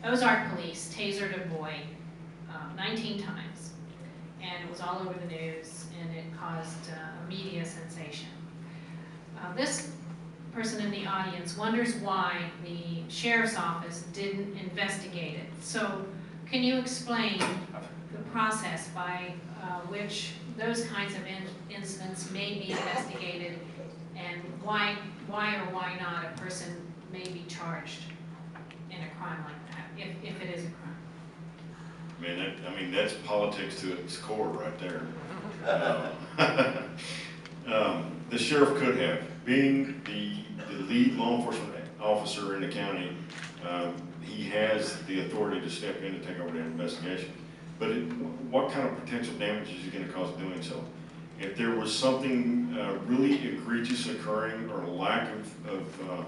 Ozark police tasered a boy 19 times, and it was all over the news, and it caused a media sensation. This person in the audience wonders why the sheriff's office didn't investigate it. So can you explain the process by which those kinds of incidents may be investigated, and why or why not a person may be charged in a crime like that, if it is a crime? That's politics to its core right there. The sheriff could have, being the lead law enforcement officer in the county, he has the authority to step in and take over that investigation. But what kind of potential damage is he going to cause doing so? If there was something really egregious occurring, or a lack of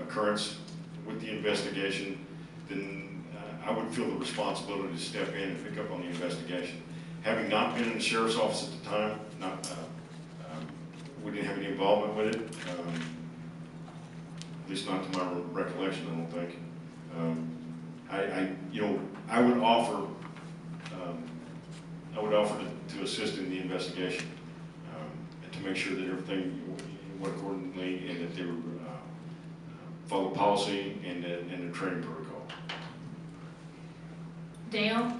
occurrence with the investigation, then I would feel the responsibility to step in and pick up on the investigation. Having not been in the sheriff's office at the time, we didn't have any involvement with it, at least not to my recollection, I don't think. I would offer to assist in the investigation, and to make sure that everything went accordingly, and that they would follow policy and the training protocol. Dale,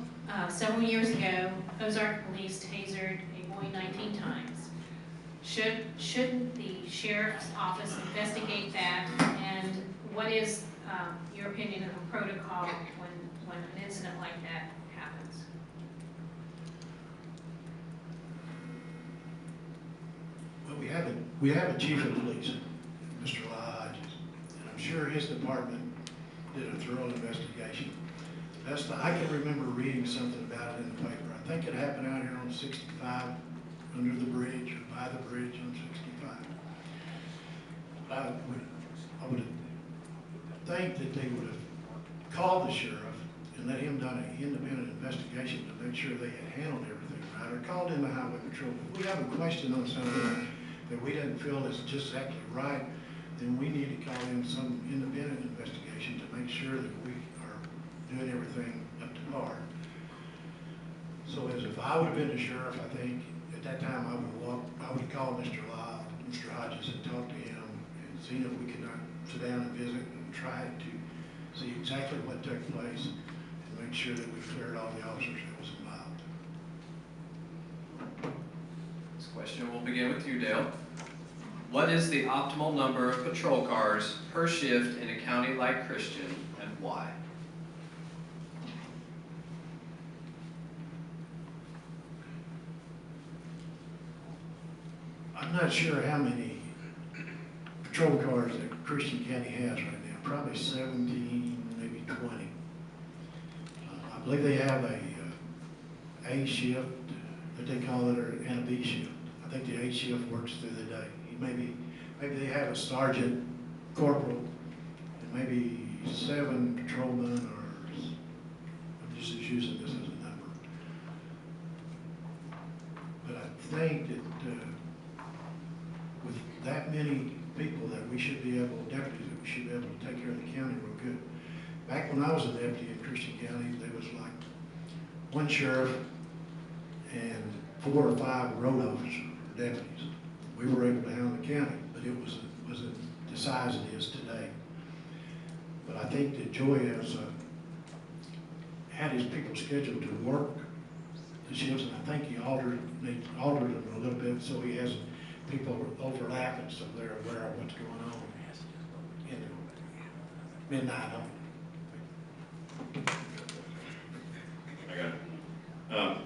several years ago, Ozark police tasered a boy 19 times. Shouldn't the sheriff's office investigate that? And what is your opinion of the protocol when an incident like that happens? Well, we have a chief of police, Mr. Hodges, and I'm sure his department did a thorough investigation. I can remember reading something about it in the paper. I think it happened out here on 65, under the bridge, or by the bridge on 65. But I would think that they would have called the sheriff and let him done an independent investigation to make sure they had handled everything right, or called in the highway patrol. If we have a question on something that we didn't feel is just exactly right, then we need to call in some independent investigation to make sure that we are doing everything up to par. So as if I would have been the sheriff, I think at that time I would call Mr. Hodges and talk to him and see if we could not sit down and visit and try to see exactly what took place and make sure that we cleared all the officers that was involved. This question will begin with you, Dale. What is the optimal number of patrol cars per shift in a county like Christian, and why? I'm not sure how many patrol cars that Christian County has right now. Probably 17, maybe 20. I believe they have a shift that they call it, and a B shift. I think the A shift works through the day. Maybe they have a sergeant, corporal, and maybe 7 patrolmen, or I'm just using this as a number. But I think that with that many people that we should be able, deputies, that we should be able to take care of the county real good. Back when I was a deputy in Christian County, there was like 1 sheriff and 4 or 5 road officers or deputies. We were able to handle the county, but it wasn't the size it is today. But I think that Joy has had his people scheduled to work the shifts, and I think he altered them a little bit so he has people overlapping, so they're aware of what's going on in the midnight hour. I got it.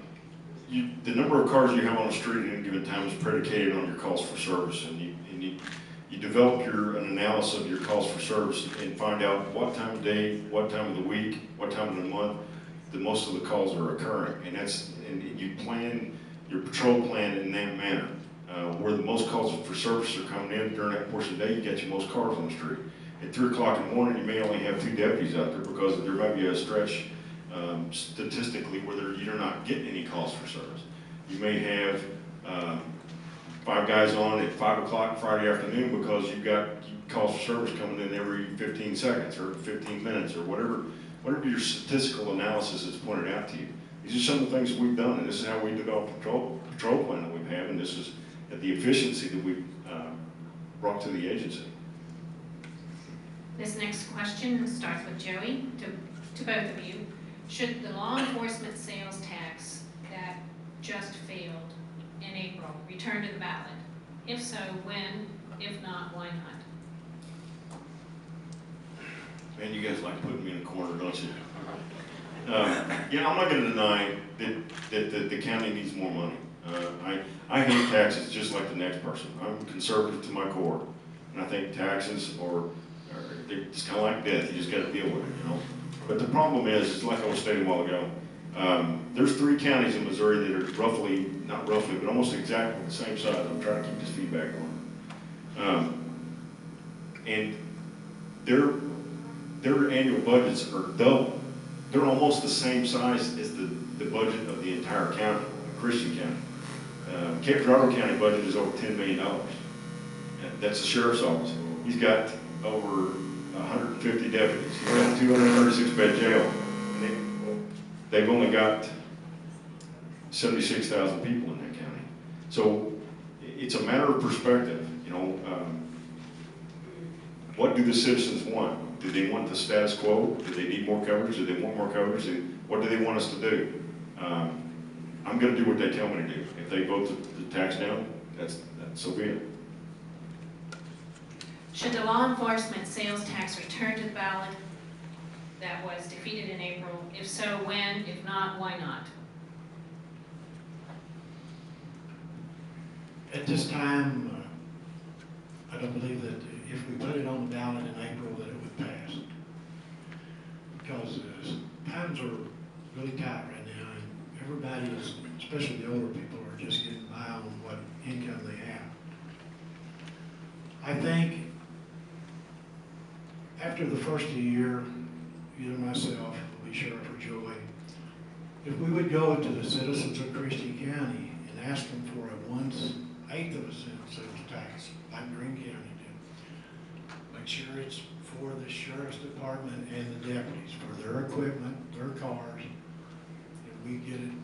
The number of cars you have on the street at any given time is predicated on your calls for service, and you develop an analysis of your calls for service and find out what time of day, what time of the week, what time of the month that most of the calls are occurring, and you plan your patrol plan in that manner. Where the most calls for service are coming in during that portion of the day, you get your most cars on the street. At 3 o'clock in the morning, you may only have 2 deputies out there because there might be a stretch statistically where you're not getting any calls for service. You may have 5 guys on at 5 o'clock Friday afternoon because you've got calls for service coming in every 15 seconds or 15 minutes or whatever whatever your statistical analysis has pointed out to you. These are some of the things we've done, and this is how we develop a patrol plan that we have, and this is at the efficiency that we've brought to the agency. This next question starts with Joey, to both of you. Should the law enforcement sales tax that just failed in April return to the ballot? If so, when? If not, why not? Man, you guys like putting me in a corner, don't you? Yeah, I'm not gonna deny that the county needs more money. I hate taxes just like the next person. I'm conservative to my core, and I think taxes it's kind of like death. You just got to deal with it, you know. But the problem is like I was stating a while ago, there's 3 counties in Missouri that are roughly, not roughly, but almost exactly the same size. I'm trying to keep this feedback on. And their annual budgets are double. They're almost the same size as the budget of the entire county, Christian County. Cape Girardeau County budget is over $10 million. That's the sheriff's office. He's got over 150 deputies. He's got a 236 bed jail. And they've only got 76,000 people in that county. So it's a matter of perspective. You know, what do the citizens want? Do they want the status quo? Do they need more coverage? Do they want more coverage? And what do they want us to do? I'm going to do what they tell me to do. If they vote the tax down, that's so be it. Should the law enforcement sales tax return to the ballot that was defeated in April? If so, when? If not, why not? At this time, I don't believe that if we put it on the ballot in April that it would pass. Because times are really tight right now, and everybody is, especially the older people, are just getting by on what income they have. I think after the first of the year, either myself, Lee Sheriff, or Joey, if we would go to the citizens of Christian County and ask them for a 1/8 of a cent sales tax, like Greene County did, make sure it's for the sheriff's department and the deputies, for their equipment, their cars, and we get it